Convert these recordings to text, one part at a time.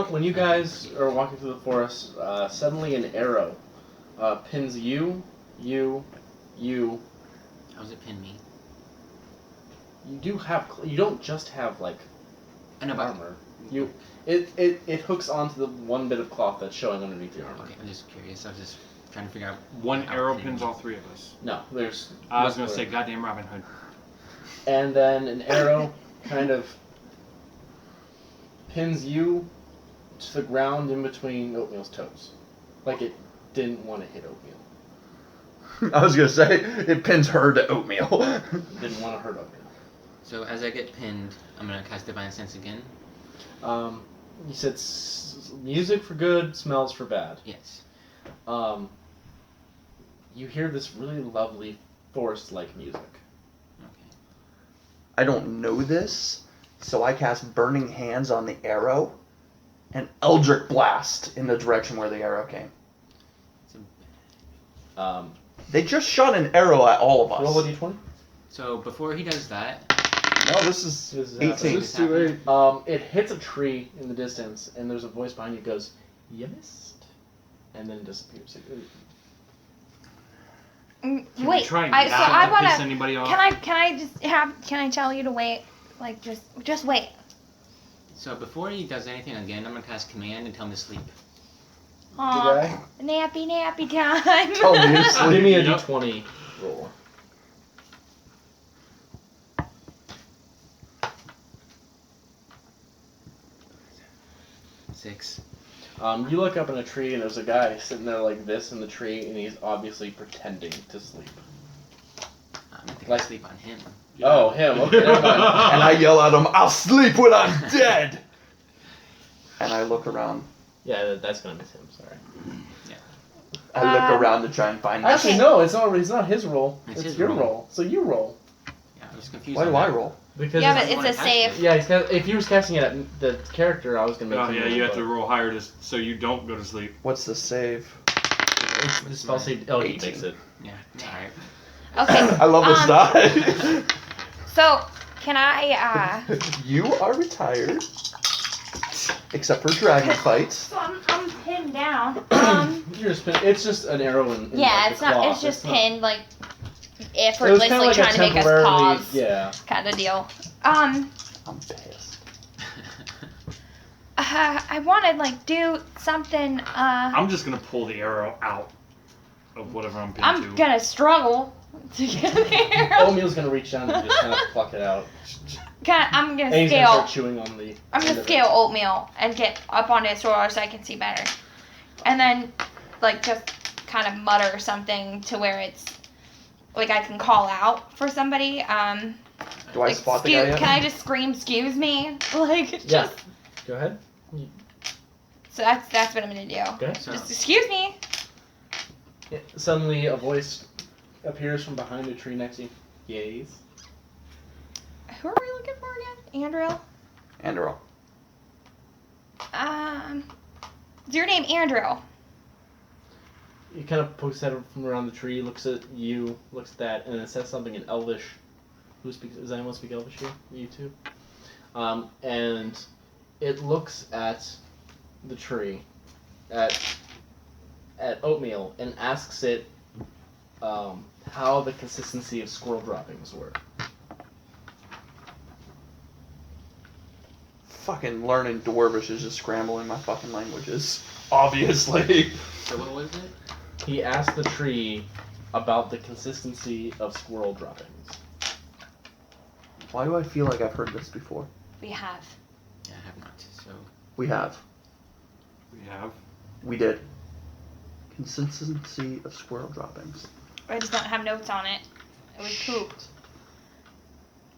When you guys are walking through the forest, suddenly an arrow pins you. How does it pin me? You don't just have like armor. It hooks onto the one bit of cloth that's showing underneath your armor. Okay, I'm just curious. I was just trying to figure out. One arrow pins all three of us. No, there's. I was gonna say, goddamn Robin Hood. And then an arrow kind of pins you to the ground in between Oatmeal's toes, like it didn't want to hit Oatmeal. I was gonna say it pins her to Oatmeal. Didn't want to hurt Oatmeal. So as I get pinned, I'm gonna cast Divine Sense again. You said music for good, smells for bad. Yes. You hear this really lovely forest-like music. Okay. I don't know this, so I cast Burning Hands on the arrow and Eldritch Blast in the direction where the arrow came. They just shot an arrow at all of us. Roll a d20. So before he does that, No, this is 18. This is too late. It hits a tree in the distance, and there's a voice behind you that goes, "You missed," and then disappears. Can we Wait, try and so I not wanna. piss anybody off? Can I tell you to wait? Like just wait. so before he does anything again, I'm gonna cast Command and tell him to sleep. Aw, nappy time. Tell me to sleep. Give me a Yep. d20 roll. Six. You look up in a tree, and there's a guy sitting there like this in the tree, and he's obviously pretending to sleep. I'm gonna take Like- a sleep on him. Oh, him. Okay, never mind. And I yell at him, "I'll sleep when I'm dead!" And I look around. Yeah, that's gonna miss him. Sorry. I look around to try and find him. Actually, no, it's not. It's not his roll. It's It's his your roll. roll. So you roll. Yeah, I was confused. Why on do I that. roll? Because Yeah, but I it's wanna a cast save. it. yeah, if he was casting it at the character, I was gonna make Oh him yeah, roll, you have but to roll higher so you don't go to sleep. What's the save? It's the spell save. Oh, he 18. makes it. Yeah. Alright. Okay. I love this die. So can I? You are retired. Except for dragon fights. So I'm pinned down. You're just it's just an arrow in Yeah, like, it's the not. cloth. It's just not- pinned like It was effortlessly kind of like trying a to make us temporarily, pause, yeah. kind of deal. I'm pissed. I want to like do something. I'm just gonna pull the arrow out of whatever I'm pinned I'm to. gonna struggle to get there. Oatmeal's gonna reach down and just kind of pluck it out. I'm gonna And he's gonna scale. start chewing on the. I'm end gonna of it. scale Oatmeal and get up on his shoulder so I can see better, and then like just kind of mutter something to where it's like I can call out for somebody. Do I Like, spot the guy yet? Can I just scream, "Excuse me"? Like just. Yeah. Go ahead. So that's what I'm gonna do. Okay. So, Just excuse me. Yeah, suddenly, a voice appears from behind a tree next to you. Yes. Who are we looking for again? Andrew. Andrew. Is your name Andrew? He kind of pokes his head from around the tree, looks at you, looks at that, and then says something in Elvish. Who speaks? Does anyone speak Elvish here? You two. And it looks at the tree, at Oatmeal, and asks it how the consistency of squirrel droppings were. Fucking learning Dwarvish is just scrambling my fucking languages. Obviously. so what was it? He asked the tree about the consistency of squirrel droppings. Why do I feel like I've heard this before? We have. Yeah, I have not. So We have. We have. We did. Consistency of squirrel droppings. I just don't have notes on it. It was pooped.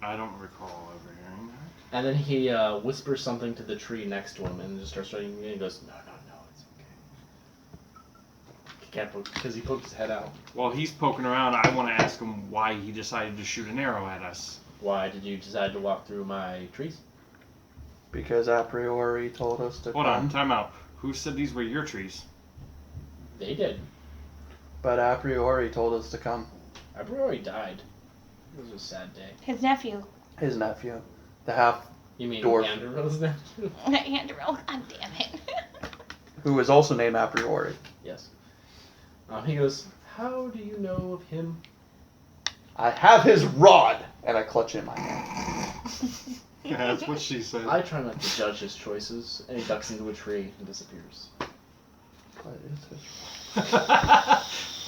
I don't recall ever hearing that. And then he whispers something to the tree next to him and just starts writing, and he goes, no, it's okay. He can't poke, because he poked his head out. While he's poking around, I want to ask him why he decided to shoot an arrow at us. Why did you decide to walk through my trees? Because a priori told us to Hold come. on, time out. Who said these were your trees? They did. But a priori told us to come. I already died. It was a sad day. His nephew. His nephew. The half You mean dwarf. Andrew's nephew? Andrew, god damn it. who is also named a priori. Yes. He goes, how do you know of him? I have his rod, and I clutch it in my hand. Yeah, that's what she said. I try not to judge his choices, and he ducks into a tree and disappears. What is his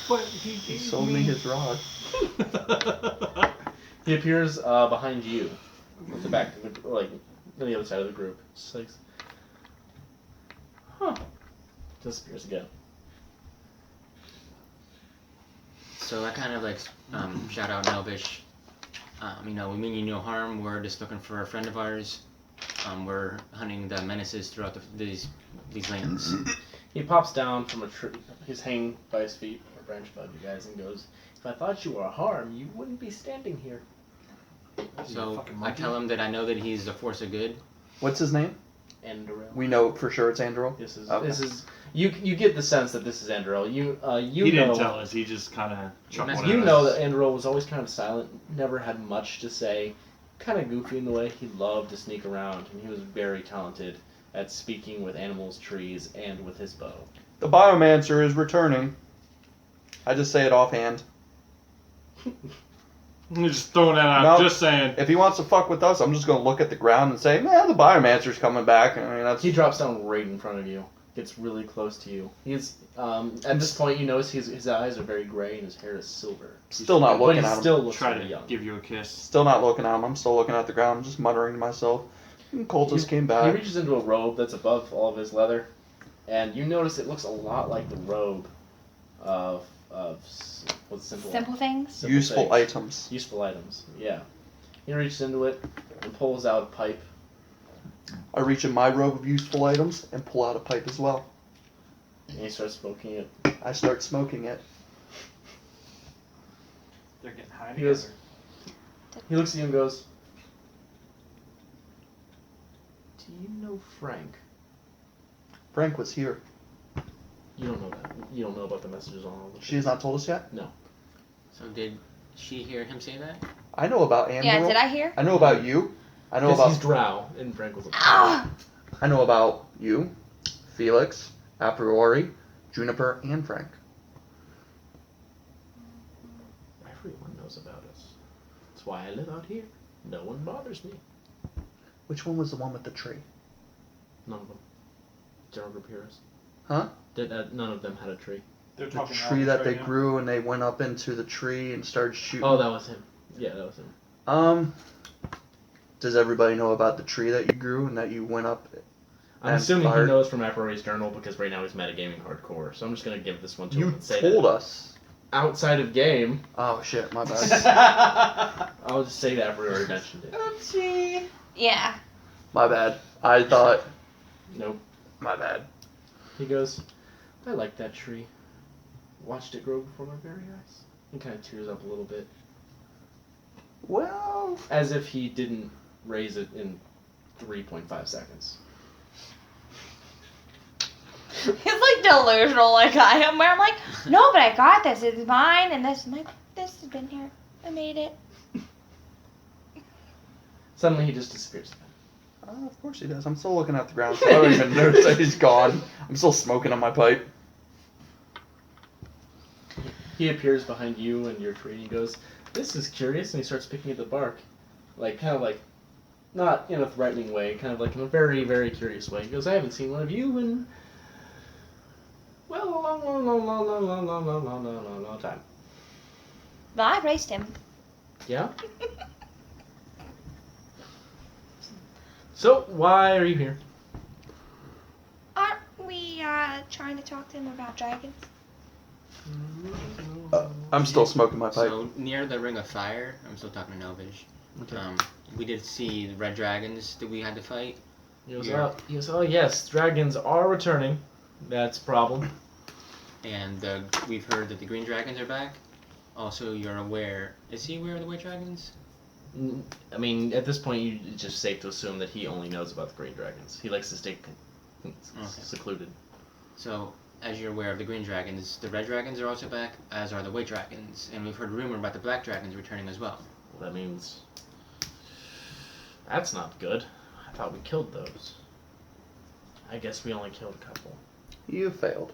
But He sold me his rod. He appears behind you, at the back, like on the other side of the group. Just like, huh? Disappears again. So I kind of like shout out in Elvish. We mean you no harm. We're just looking for a friend of ours. We're hunting the menaces throughout these lands. He pops down from a tree. He's hanging by his feet, or branch above you guys, and goes, "If I thought you were harm, you wouldn't be standing here." So I tell him that I know that he's a force of good. What's his name? Andorel. We know for sure it's Andorel. This is Okay. this is you. You get the sense that this is Andorel. You he know. didn't tell us. He just kind of chuckled You at know us. that Andorel was always kind of silent, never had much to say, kind of goofy in the way. He loved to sneak around, and he was very talented at speaking with animals, trees, and with his bow. The Biomancer is returning. I just say it offhand. You're just throwing that out. No. Just saying. If he wants to fuck with us, I'm just gonna look at the ground and say, "Man, the Biomancer's coming back." I mean, that's He drops down right in front of you, gets really close to you. He's at this point you notice his eyes are very gray and his hair is silver. Still not but looking he at him. still looks Try very to young. give you a kiss. still not looking at him. I'm still looking at the ground. I'm just muttering to myself. Cultist came He back. reaches into a robe that's above all of his leather, and you notice it looks a lot like the robe of what's simple? Simple things. Simple Useful things. items. Useful items. Yeah. He reaches into it and pulls out a pipe. I reach in my robe of useful items and pull out a pipe as well. And he starts smoking it. I start smoking it. They're getting high He goes. He looks at you and goes, "Do you know Frank?" Frank was here. You don't know that. You don't know about the messages on all this. She has not told us yet. So did she hear him say that? I know about Andorel. Yeah, did I hear? I know about you. I know Because he's about. Drow, and Frank was. Ah! I know about you, Felix, a priori, Juniper, and Frank. Everyone knows about us. That's why I live out here. No one bothers me. Which one was the one with the tree? None of them. General group heroes. Huh? None of them had a tree. They're The tree that they grew and they went up into the tree and started shooting. Oh, that was him. Yeah, that was him. Does everybody know about the tree that you grew and that you went up? I'm and assuming fired? he knows from Apari's journal because right now he's metagaming hardcore. So I'm just gonna give this one to him You and say told that us. outside of game. Oh shit, my bad. I'll just say that Apari already mentioned it. Oopsie. Yeah. My bad. I thought. Nope. My bad. He goes, I like that tree. Watched it grow before my very eyes. He kind of tears up a little bit. Well, As if he didn't raise it in 3.5 seconds. He's like delusional like I am, where I'm like, no, but I got this. It's mine, and this has been here. I made it. Suddenly he just disappears. of course he does. I'm still looking at the ground, so I don't even notice that he's gone. I'm still smoking on my pipe. He appears behind you and your tree and he goes, this is curious, and he starts picking at the bark. Kind of like, not in a threatening way, kind of like in a very, very curious way. He goes, I haven't seen one of you in, well, a long time. But I raced him. Yeah? So, why are you here? Aren't we trying to talk to him about dragons? I'm still smoking my pipe. So near the Ring of Fire, I'm still talking to Novage. Okay. We did see the red dragons that we had to fight. He goes, Yeah. oh yes, dragons are returning. That's a problem. And we've heard that the green dragons are back. Also, you're aware. Is he aware of the white dragons? I mean, at this point, it's just safe to assume that he only knows about the green dragons. He likes to stay secluded. So, as you're aware of the green dragons, the red dragons are also back, as are the white dragons. And we've heard rumor about the black dragons returning as well. Well, that means that's not good. I thought we killed those. I guess we only killed a couple. You failed.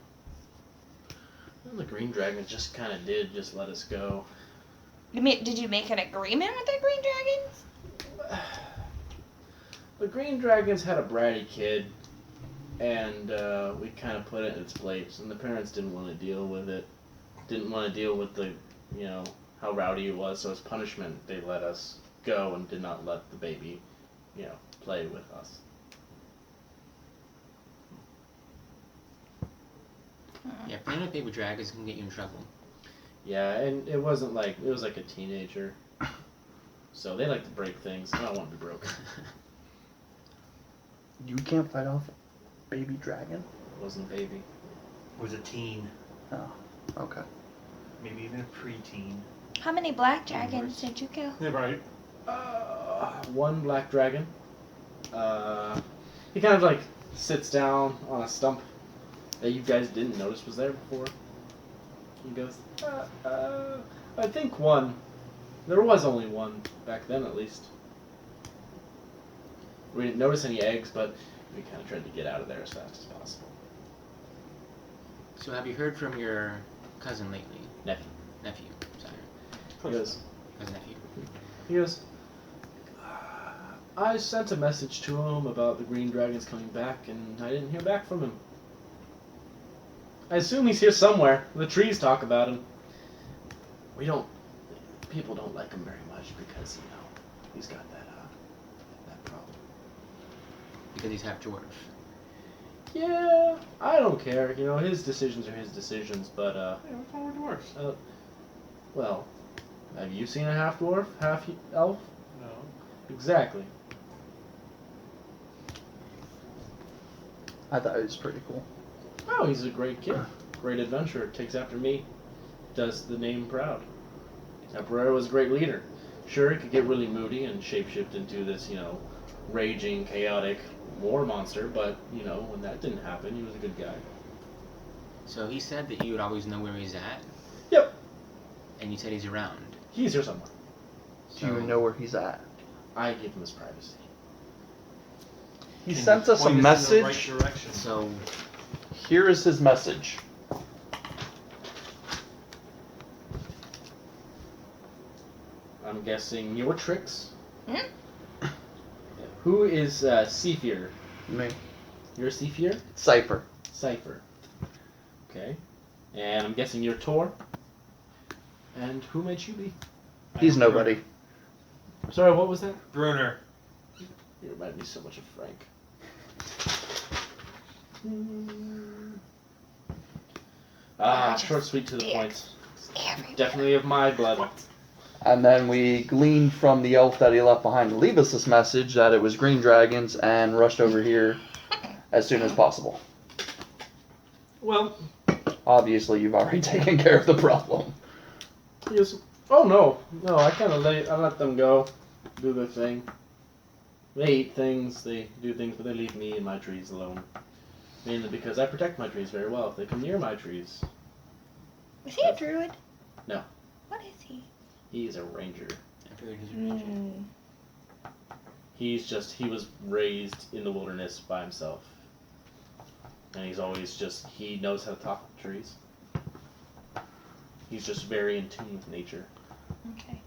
Well, the green dragon just kind of did just let us go. Did you make an agreement with the green dragons? The green dragons had a bratty kid, and we kind of put it in its place, and the parents didn't want to deal with it. Didn't want to deal with the, how rowdy it was, so as punishment, they let us go and did not let the baby, play with us. Yeah, playing with baby dragons can get you in trouble. Yeah, and it was like a teenager. So they like to break things. I don't want to be broken. You can't fight off a baby dragon? It wasn't baby. Was a teen, Oh, okay. maybe even a preteen. How many black dragons did you kill? Yeah, right. One black dragon. He kind of like sits down on a stump that you guys didn't notice was there before. He goes, I think one. There was only one back then, at least. We didn't notice any eggs, but we kind of tried to get out of there as fast as possible. So have you heard from your cousin lately? Nephew. Nephew, sorry. He goes, Cousin nephew. He goes, I sent a message to him about the green dragons coming back, and I didn't hear back from him. I assume he's here somewhere. The trees talk about him. People don't like him very much because, he's got that problem. Because he's half dwarf. Yeah, I don't care. His decisions are his decisions, but, Yeah, what's wrong with dwarves? well, have you seen a half-dwarf, half-elf? No. Exactly. I thought it was pretty cool. Oh, he's a great kid. Great adventurer. Takes after me. Does the name proud. Temporero was a great leader. Sure, he could get really moody and shapeshift into this, raging, chaotic war monster, but, when that didn't happen, he was a good guy. So he said that you would always know where he's at? Yep. And you said he's around. He's here somewhere. Do you know where he's at? I give him his privacy. He Can sent you us a point in the message. right direction? So, Here is his message. I'm guessing your tricks. Hmm? Who is Seafear? Me. You're Seafear? Cypher. Cypher. Okay. And I'm guessing you're Tor. And who might you be? He's nobody. Sorry, what was that? Bruner. You remind me so much of Frank. Short, sweet, to the point. Everywhere. Definitely of my blood. And then we gleaned from the elf that he left behind to leave us this message that it was green dragons and rushed over here as soon as possible. Well, Obviously, you've already taken care of the problem. yes. Oh no, I kind of let them go, do their thing. They eat things, they do things, but they leave me and my trees alone. Mainly because I protect my trees very well. If they come near my trees, Was he a druid? No. What is he? he is a ranger. I figured he's a ranger. Mm. He was raised in the wilderness by himself. And he's always he knows how to talk to trees. He's just very in tune with nature. Okay.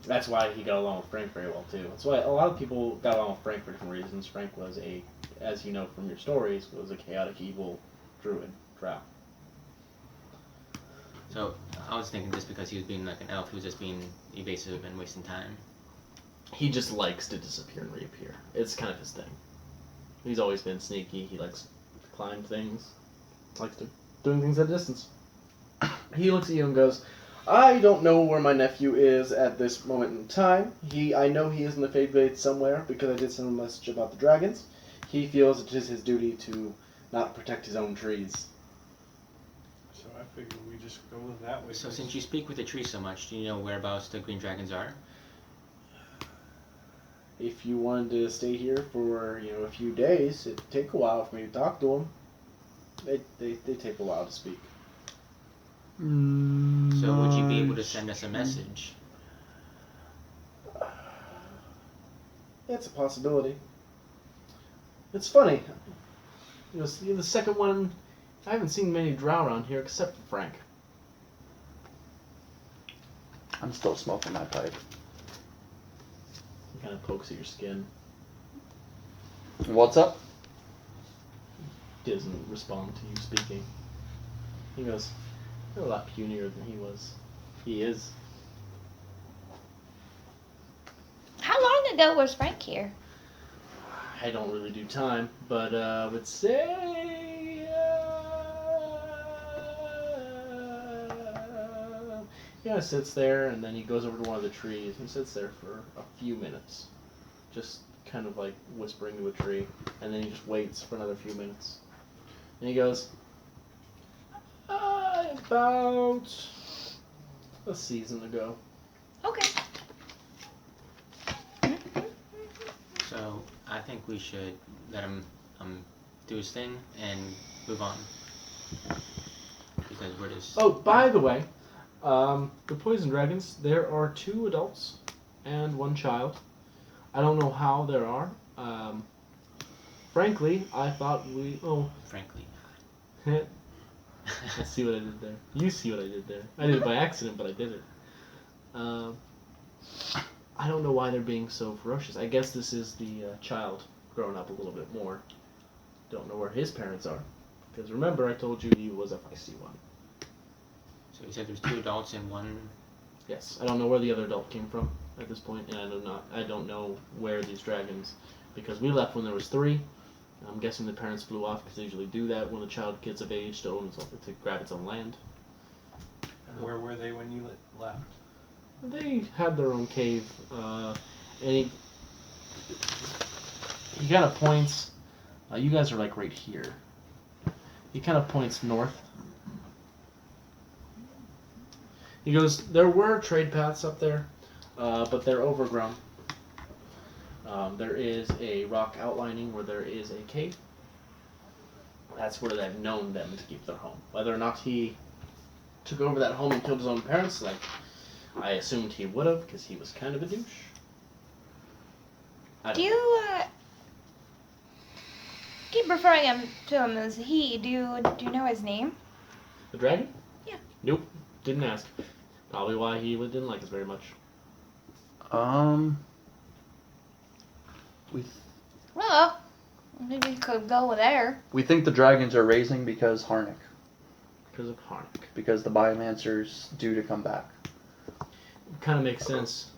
That's why he got along with Frank very well too. That's why a lot of people got along with Frank for different reasons. Frank was as you know from your stories, was a chaotic, evil druid, drow. So, I was thinking just because he was being like an elf, he was just being evasive and wasting time. He just likes to disappear and reappear. It's kind of his thing. He's always been sneaky. He likes to climb things. Likes to doing things at a distance. He looks at you and goes, I don't know where my nephew is at this moment in time. I know he is in the Fade somewhere because I did send him a message about the dragons. He feels it is his duty to not protect his own trees. So I figured we just go that way. So, since you speak with the trees so much, do you know whereabouts the green dragons are? If you wanted to stay here for a few days, it'd take a while for me to talk to them. They take a while to speak. So, would you be able to send us a message? It's a possibility. It's funny. You're the second one. I haven't seen many drow around here except for Frank. I'm still smoking my pipe. He kind of pokes at your skin. What's up? Doesn't respond to you speaking. He goes, "You're a lot punier than he was. He is." How long ago was Frank here? I don't really do time, but I would say he kind of sits there, and then he goes over to one of the trees and sits there for a few minutes, just kind of like whispering to a tree, and then he just waits for another few minutes, and he goes, "About a season ago." Okay. So I think we should let him do his thing and move on. Because we're just... Oh, by the way, the Poison Dragons, there are 2 adults and 1 child. I don't know how there are. Frankly, I thought we... Oh, Frankly. let's see what I did there. You see what I did there. I did it by accident, but I did it. I don't know why they're being so ferocious. I guess this is the child growing up a little bit more. Don't know where his parents are. Because remember, I told you he was a feisty one. So you said there's 2 adults and 1... Yes, I don't know where the other adult came from at this point, and I don't know where these dragons, because we left when there was 3. I'm guessing the parents flew off because they usually do that when a child gets of age to grab its own land. And where were they when you left? They had their own cave, and he kind of points. You guys are like right here. He kind of points north. He goes, "There were trade paths up there, but they're overgrown. There is a rock outlining where there is a cave. That's where they've known them to keep their home. Whether or not he took over that home and killed his own parents, like I assumed he would have, because he was kind of a douche. I don't Do know. you keep referring to him as he? Do you know his name? The dragon? Yeah. Nope. Didn't ask. Probably why he didn't like us very much. Well, maybe we could go there. We think the dragons are raising because Harnick. Because of Harnick. Because the Biomancer's due to come back. Kind of makes sense.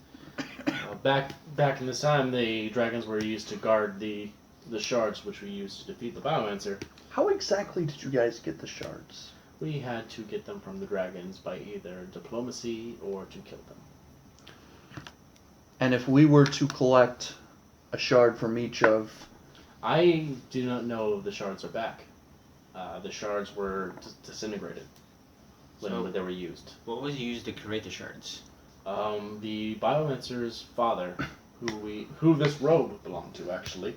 Back in this time, the dragons were used to guard the shards, which we used to defeat the Biomancer. How exactly did you guys get the shards? We had to get them from the dragons by either diplomacy or to kill them. And if we were to collect a shard from each of... I do not know if the shards are back. The shards were disintegrated when So- they were used. What was used to create the shards? The Biomancer's father, who this robe belonged to, actually.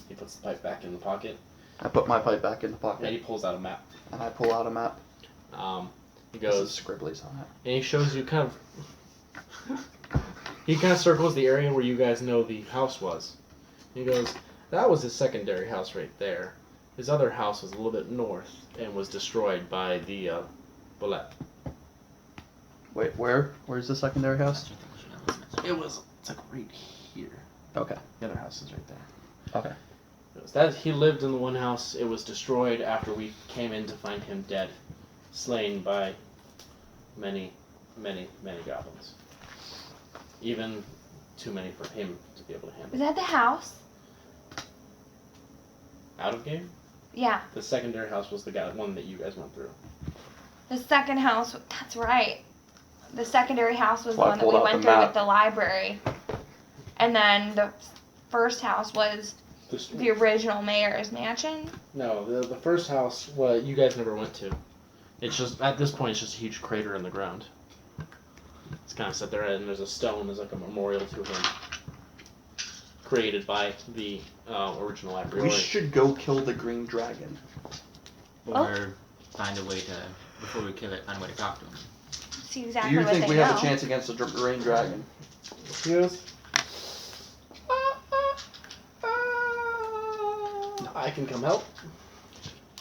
He puts the pipe back in the pocket, I put my pipe back in the and pocket, he pulls out a map. and I pull out a map. He This goes, is scribblies on it. and he shows you kind of... He kind of circles the area where you guys know the house was. He goes, that was his secondary house right there. His other house was a little bit north and was destroyed by the bullet. Wait, where's the secondary house? It's like right here. Okay. The other house is right there. Okay. It was that he lived in the one house. It was destroyed after we came in to find him dead, slain by many, many, many goblins. Even too many for him to be able to Is handle. that the house? Out of game? Yeah. The secondary house was the one that you guys went through. The second house, that's right. The secondary house was the Well, I one that pulled we out went the through map. with the library. And then the first house was the original mayor's mansion. No, the first house, well, you guys never went to. It's just, at this point, it's just a huge crater in the ground. It's kind of set there, and there's a stone, there's like a memorial to him. Created by the original We library. should go kill the green dragon. Or find a way to, before we kill it, find a way to talk to him. See Do exactly you what think they we know. have a chance against the green dragon? He goes, I can come help.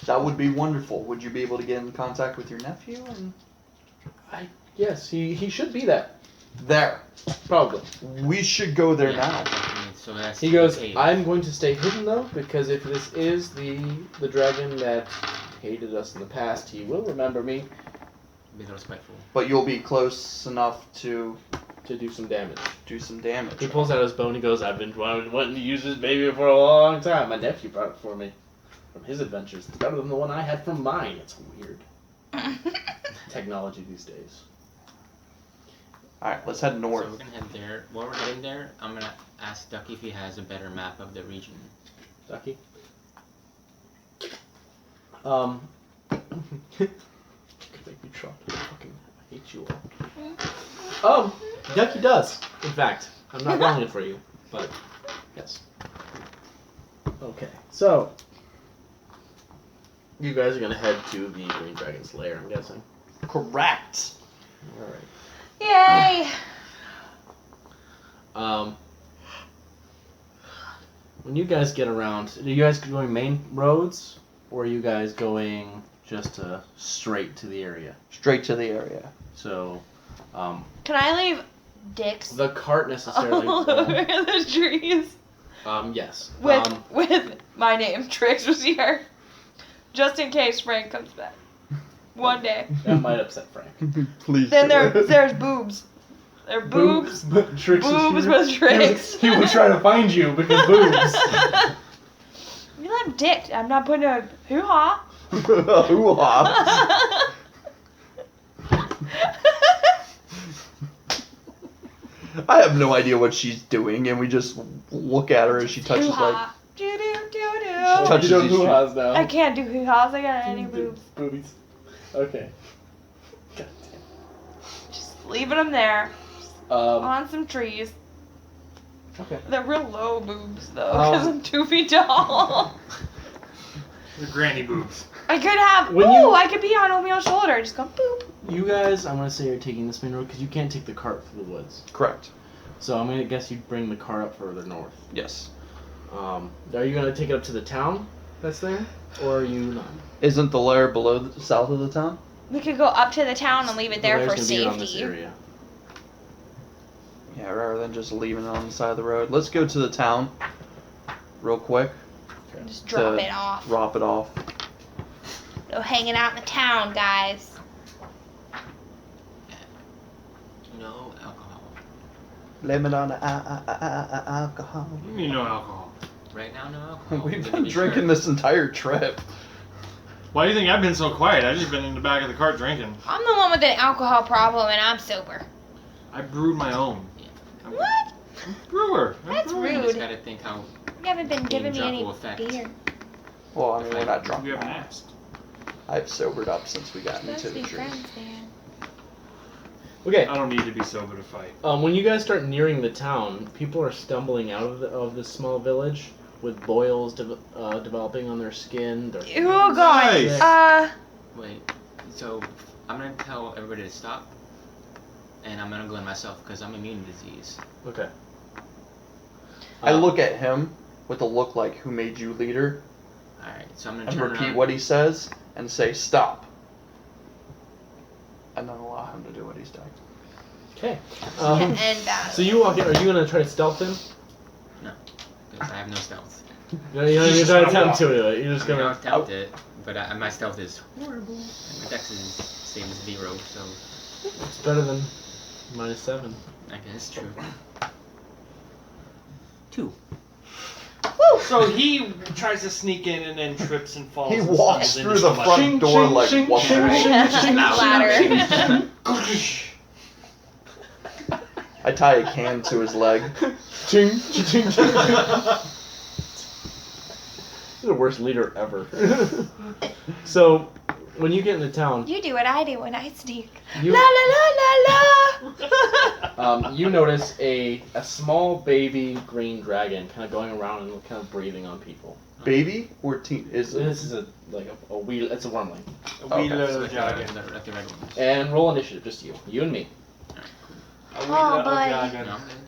That would be wonderful. Would you be able to get in contact with your nephew? And Yes, he should be that. there. Probably. We should go there Yeah, now. definitely. So that's He goes, eight. I'm going to stay hidden though, because if this is the dragon that hated us in the past, he will remember me Be respectful. But you'll be close enough to to do some damage. do some damage. He pulls out his bow and he goes, I've been wanting to use this baby for a long time. My nephew brought it for me from his adventures. It's better than the one I had from mine. It's weird. Technology these days. Alright, let's head So north. we're gonna head there. While we're heading there, I'm gonna ask Ducky if he has a better map of the region. Ducky? Could make me try. Fucking hate you all. Ducky does. In fact, I'm not wrong it for you, but yes. Okay, so you guys are gonna head to the Green Dragon's lair, I'm guessing. Correct. All right. Yay! When you guys get around, are you guys going main roads, or are you guys going just straight to the area? Straight to the area. So, Can I leave dicks the cart necessarily. all over the trees Yes. with my name, Trix, was here, just in case Frank comes back one day. That might upset Frank. Please. Then do. there's boobs. There are boobs. But Trix is Boobs here. with Trix. He will try to find you because boobs. You have dick. I'm not putting a hoo-ha. Hoo-ha. I have no idea what she's doing, and we just look at her as she touches like. Hoo-ha. Do-do-do-do. Touches you don't these hoo-has now. I can't do hoo-has. I got any boobs. Boobies. Okay. God Just leaving them there damn. on some trees. Okay. They're real low boobs though, because I'm 2 feet tall. The granny boobs. I could have. When you- I could be on Omeo's shoulder. Just go boop. You guys, I'm gonna say you're taking this main road because you can't take the cart through the woods. Correct. So I'm gonna guess you'd bring the cart up further north. Yes. Are you gonna take it up to the town that's there, or are you not? Isn't the lair below, south of the town? We could go up to the town and leave it there The for lair's gonna be around this safety. area. Yeah, rather than just leaving it on the side of the road. Let's go to the town, real quick. Just drop To it off. Drop it off. Go hanging out in the town, guys. No alcohol. Lemon on the alcohol. You mean no alcohol? Right now, no alcohol. We've But been be drinking sure. this entire trip. Why do you think I've been so quiet? I've just been in the back of the cart drinking. I'm the one with an alcohol problem, and I'm sober. I brewed my own. I'm a What? brewer. I'm a That's brewer. You rude. just gotta think how. You haven't been giving me drunk any will affect. beer. Well, I mean, we're not drunk You haven't now. asked. I've sobered up since we got Supposed into to the be tree. friends, man. Okay. I don't need to be sober to fight. When you guys start nearing the town, people are stumbling out of this small village with boils developing on their skin. They're Oh god. Nice. Wait. So I'm gonna tell everybody to stop, and I'm gonna go in myself because I'm immune to disease. Okay. I look at him with a look like, who made you leader? All right. So I'm gonna And turn repeat around. what he says and say, stop. And then allow him to do what he's doing. Okay. And So you walk in. Are you gonna try to stealth him? Because I have no stealth. No, you're not He's even just trying to gonna attempt to do it. You're just I mean, I'll gonna. attempt it, but my stealth is horrible. And my dex is same as 0, so It's better than -7. I guess true. 2. So he tries to sneak in and then trips and falls. He and walks stumbles through into the somebody. front door like, shing, what shing, the shing, heck? shing, ladder. I tie a can to his leg. Ching, ching, ching, ching. You're the worst leader ever. So, when you get into town, You do what I do when I sneak. you La la la la la. you notice a small baby green dragon kind of going around and kind of breathing on people. Baby or teen? Is So this is a wee. It's a wormling. A wee Okay. little Like dragon. like the red ones. And roll initiative, just you and me. A wee Oh, little buddy. dragon. No, I'm good.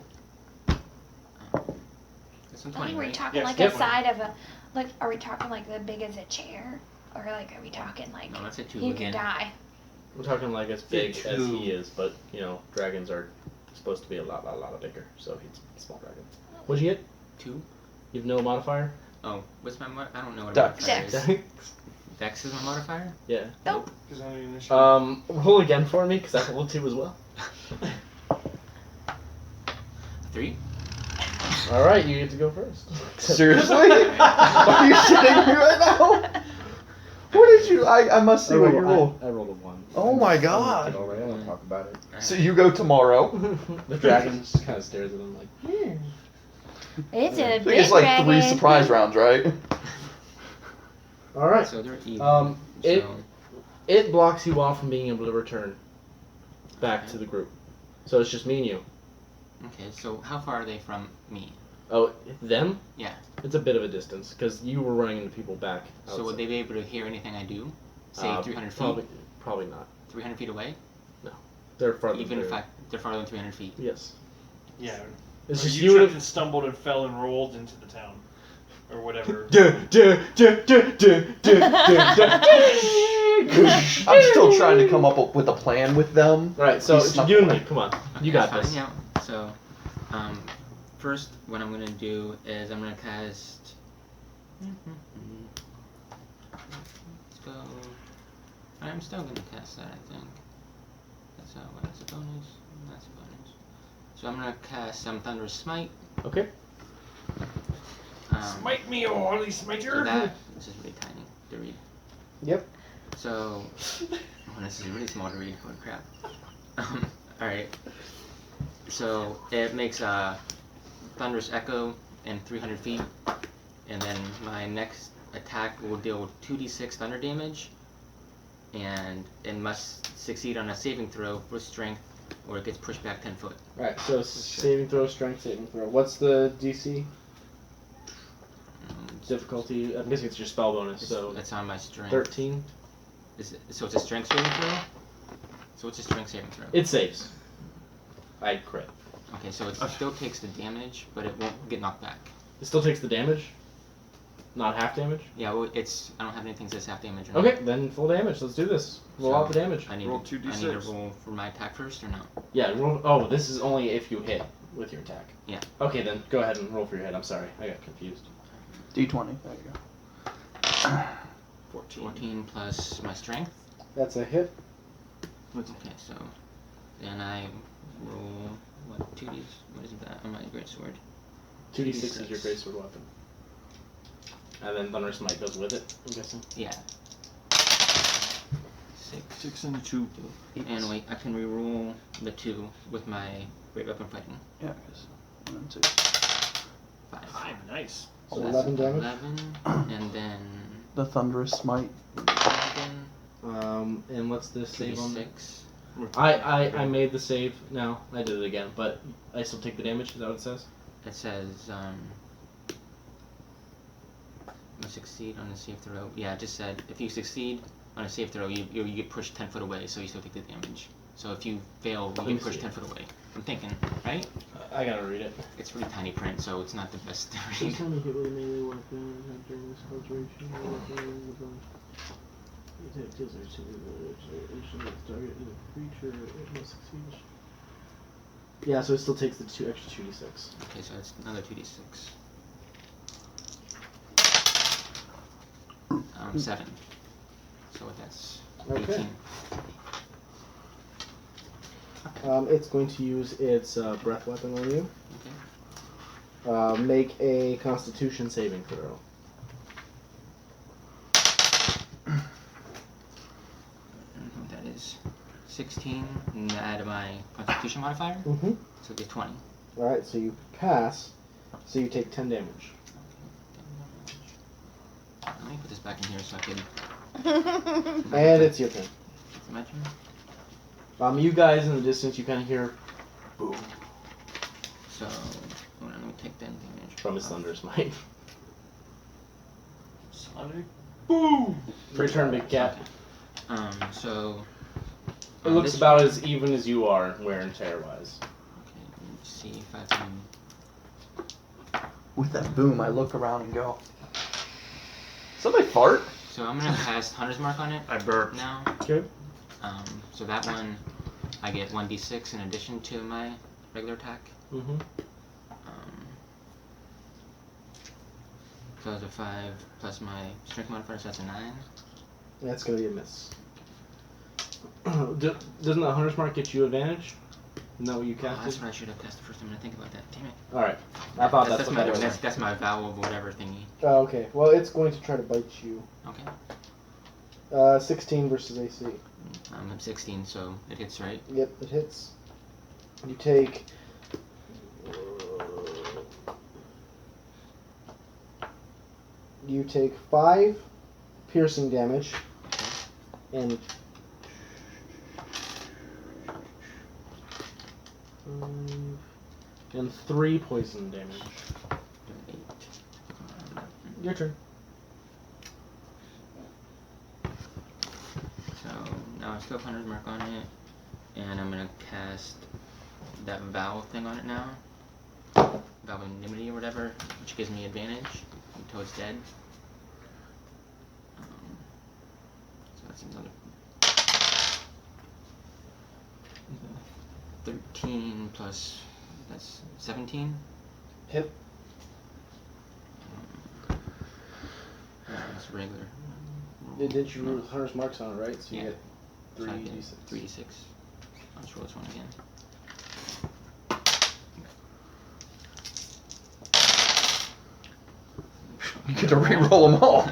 This one's I 20, think we're right? talking Yes, like yep. a side of Like, are we talking like the big as a chair, or like are we talking like No, that's a 2 he again. could die? We're talking like as big Yeah, as two. he is, but you know, dragons are supposed to be a lot bigger. So he's a small dragon. What'd you get? 2. You've no modifier. Oh, what's my I don't know what a Dex. modifier is. Dex. Dex is my modifier? Yeah. Nope. Because I mean, initially- Roll again for me, because I rolled 2 as well. 3? All right, you get to go first. Seriously? Are you shitting me right now? What did you? I must see what you rolled. I rolled a 1. Oh my god. Already, I don't talk about it. So you go tomorrow. The dragon just kind of stares at him like, It's Yeah. a I big think it's like dragon. 3 surprise rounds, right? all right. So they're even. It- so, It blocks you off from being able to return back to the group. So it's just me and you. okay, so how far are they from me? Oh, them? Yeah. It's a bit of a distance because you were running into people back. So would they be able to hear anything I do? Say 300 feet? Probably not. 300 feet away? They're farther. Even than if they're farther than 300 feet. Yes. Yeah. It's Or just you you tripped would and stumbled and fell and rolled into the town. Or whatever. I'm still trying to come up with a plan with them. Right, so He it's snuck you and me. away. Come on. Okay, You got that's this. fine, yeah. So, first, what I'm gonna do is I'm gonna cast. Let's go. I'm still gonna cast that, I think. That's a bonus. That's a bonus. So I'm gonna cast some Thunderous Smite. Okay. Smite me, oh holy So smiter! that this is really tiny to read. Yep. So, oh, this is really small to read. Holy crap. Alright. So, it makes a Thunderous Echo in 300 feet. And then my next attack will deal 2d6 thunder damage. And it must succeed on a saving throw for strength, or it gets pushed back 10 foot. Right, so saving throw, strength saving throw. What's the DC? Difficulty? I'm guessing it's your spell bonus, so That's on my strength. 13. So it's a strength saving throw? So it's a strength saving throw. It saves. I crit. Okay, so it still takes the damage, but it won't get knocked back. It still takes the damage? Not half damage? Yeah, well, I don't have anything that says half damage. Or Okay, not. then full damage. Let's do this. Roll So, out the damage. I need Roll to, I need to 2d6. roll for my attack first or no? Yeah, roll. Oh, this is only if you hit with your attack. Yeah. Okay, then go ahead and roll for your hit. I'm sorry. I got confused. D20. There you go. 14 plus my strength. That's a hit. Okay, so then I roll what 2d? What is that on my greatsword? 2d6 is your greatsword weapon. And then Thunderous Smite goes with it, I'm guessing. Yeah. 6. 6 and 2. And wait, I can reroll the 2 with my great weapon fighting. Yeah, because 1 and 2. 5. 5, nice. So that's 11 damage? 11, and then The Thunderous Smite. 11, And what's the save on that? 6. I made the save now. I did it again, but I still take the damage. Is that what it says? It says, must succeed on a save throw. Yeah, it just said if you succeed on a save throw, you get pushed 10 foot away, so you still take the damage. So if you fail, you me get pushed see. 10 foot away. I'm thinking, right? I gotta read it. It's really tiny print, so it's not the best to read. Hit with a melee weapon during this concentration. Attack deals to the target is a creature. It must succeed. Yeah, so it still takes the extra 2d6. Okay, so it's another 2d6. 7. So that's 18. Okay. It's going to use its breath weapon on you. Okay. Make a Constitution saving throw. I don't know what that is. 16, and add my Constitution modifier, Mm-hmm. so it gets 20. Alright, so you pass, so you take 10 damage. Let me put this back in here so I can. And it's your turn. It's my turn. You guys in the distance, you kind of hear boom So, hold on, let me take 10 damage. from his Thunderous Smite. Sonic. Boom! Your turn, Big Cat. So. It looks about as even as you are, wear and tear wise. Okay, let's see if I can. With that boom, I look around and go, Somebody fart. So I'm gonna cast Hunter's Mark on it I burped. now. Okay. So that one, I get 1d6 in addition to my regular attack. Mm-hmm. So that's a 5 plus my strength modifier, so that's a 9. That's gonna be a miss. Doesn't the Hunter's Mark get you advantage? Isn't that what you Oh, casted? that's what I should have cast the first time. I think about that. Damn it. Alright. I thought that's that's what my that was. that's my vowel of whatever thingy. Oh, okay. Well, it's going to try to bite you. Okay. 16 versus AC. I'm 16, so it hits, right? Yep, it hits. You take. You take 5 piercing damage, and and 3 poison damage. 8. Your turn. So now I still have Hunter's Mark on it, and I'm gonna cast that vowel thing on it now. Valvanimity or whatever, which gives me advantage until it's dead. So that's another 13 plus that's 17. Hit. That's regular. Did you roll Hunter's Marks on it, right? So you Yeah. get So I get 3d6. 3d6. Let's roll this one again. You get to re-roll them all.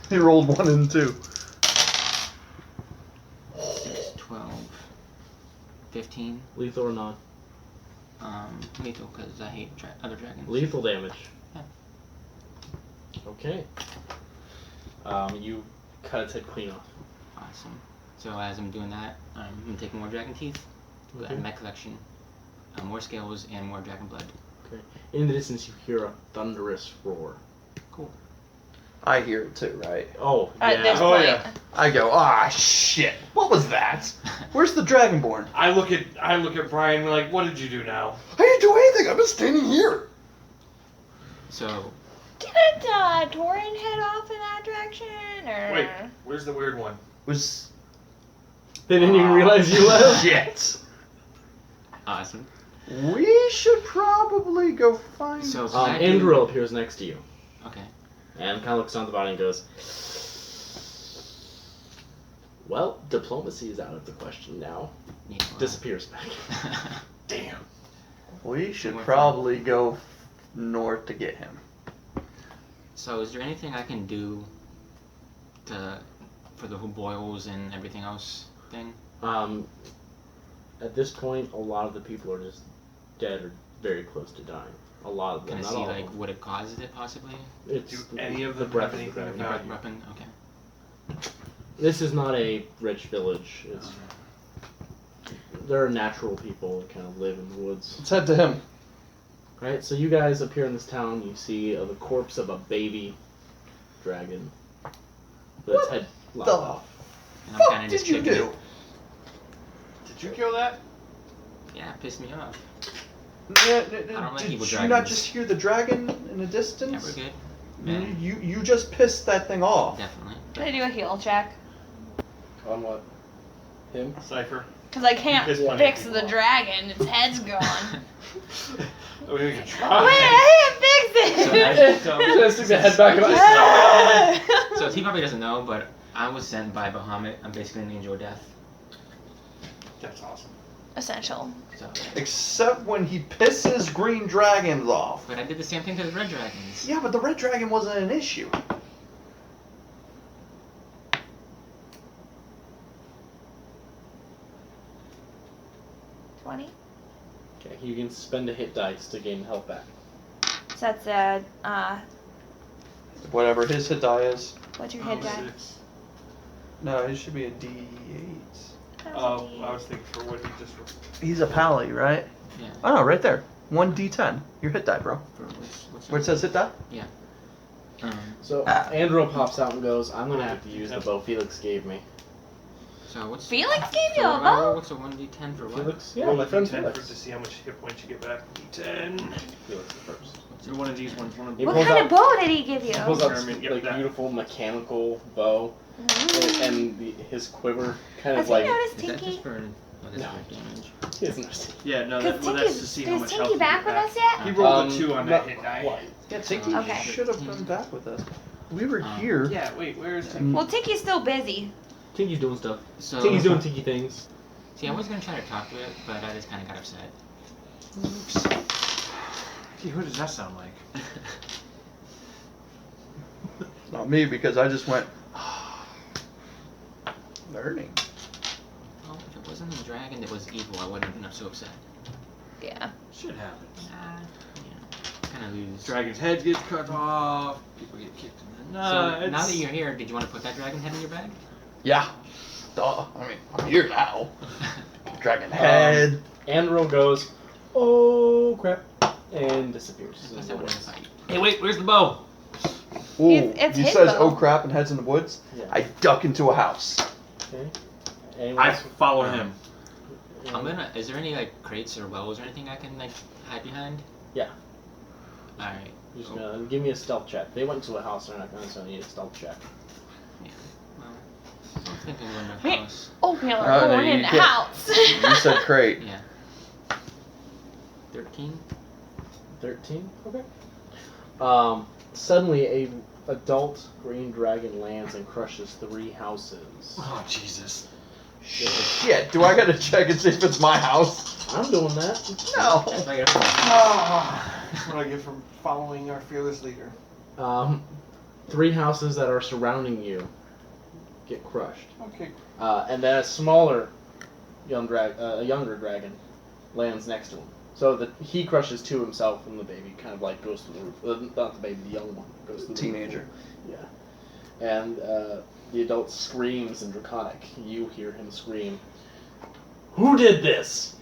He rolled 1 and 2. 6, 12, 15. Lethal or not? Lethal because I hate other dragons. Lethal damage. Yeah. Okay. You cut its head clean off. Awesome. So as I'm doing that, I'm taking more dragon teeth. Put that in my collection. More scales and more dragon blood. Okay. In the distance, you hear a thunderous roar. Cool. I hear it too, right? Oh, At this yeah. Oh, point. yeah. I go, ah, shit. What was that? Where's the Dragonborn? I look at Brian and we're like, what did you do now? I didn't do anything. I've been standing here. So Didn't Torin head off in that direction? Or... Wait, where's the weird one? Was They didn't even realize you left. shit. awesome. We should probably go find. So can I do- Andril appears next to you Okay. and kind of looks down at the body and goes, "Well, diplomacy is out of the question now." Yeah, well. Disappears back. Damn. We should probably go north to get him. So is there anything I can do for the whole boils and everything else thing? At this point, a lot of the people are just dead or very close to dying. A lot of them, Can I not see all. like what it causes it possibly? It's Do any of the them breath have of the anything dragon. about- Value. Weapon. Okay. This is not a rich village. It's there are natural people that kind of live in the woods. Let's head to him. Right, so you guys appear in this town. You see the corpse of a baby dragon. With its head lopped The off. And I'm fuck kinda just did you kicking do? it. Did you kill that? Yeah, it pissed me off. Did like you evil not dragons. just hear the dragon in the Yeah, distance? we're good. You just pissed that thing off. Definitely. Can I do a heal check? On what? Him? Cypher. Because I can't Fist punch fix people the off. dragon. Its head's gone. I mean, we can Wait, try. I can't fix it! So, Stick the head back on. so he probably doesn't know, but I was sent by Bahamut. I'm basically an angel of death. That's awesome. Essential. So, Except when he pisses green dragons off. but I did the same thing to the red dragons. Yeah, but the red dragon wasn't an issue. 20. Okay, you can spend a hit dice to gain health back. So that's a, Whatever his hit die is. what's your hit die? 6. No, it should be a D8. Oh, I was thinking for what he just. He's a pally, right? Yeah. Oh no, right there. 1d10. Your hit die, bro. For what's Where it says hit die? So Andrew pops out and goes, "I'm gonna have to use the bow Felix gave me." So what's Felix gave you so a what do I roll? bow? What's a 1d10 for what? Felix, yeah, Roll my a friend D10 Felix. to see how much hit points you get back. D10. Felix the first. What's So one of these ones, one of He What pulls kind out- of bow did he give you? He pulls out Pyramid, yep, like that. beautiful mechanical bow, and his quiver kind Has of he like. noticed Is that Tinky? just for this No. for damage? He doesn't understand. Yeah, no, Because well, that's to see how is much Tinky health back you with get us yet? He rolled a 2 on that not hit die. quite. Yeah, Tinky Okay. should have been back with us. We were here. Yeah, wait, where is and- Well, Tinky's still busy. Tinky's doing stuff. So Tinky's doing Tinky things. see, I was gonna try to talk to it, but I just kind of got upset. Gee, who does that sound like? Not me, because I just went. Learning. Well, if it wasn't the dragon that was evil, I wouldn't have been so upset. Yeah. Shit happens. Kind of lose. Dragon's head gets cut off. People get kicked in the So nuts. now that you're here, did you want to put that dragon head in your bag? Yeah. Duh. I mean, I'm here now. Dragon head. Andro goes, oh crap, and disappears. I guess I wouldn't fight. Hey, wait, where's the bow? Ooh, it's he his says, bow. "Oh crap!" and heads in the woods. Yeah. I duck into a house. Okay. Anyone I else? follow him. I'm gonna. Is there any like crates or wells or anything I can like hide behind? Yeah. All right. You're just gonna give me a stealth check. They went to a house, they're not gonna necessarily need a stealth check. Well, I'm thinking we're in the Wait. house. Oh, no, No, no, going you in the can't. house. You said crate. Yeah. 13. 13? Okay. Suddenly a adult green dragon lands and crushes 3 houses. Oh, Jesus. Shit. Do I gotta check and see if it's my house? I'm doing that. No. That's why you're. That's what I get from following our fearless leader. 3 houses that are surrounding you get crushed. Okay. And then a smaller a younger dragon lands next to him. So he crushes 2 himself, and the baby kind of like goes to the roof. Not the baby, the young one goes to the Teenager. Roof. Yeah. And the adult screams in Draconic. You hear him scream, "Who did this?"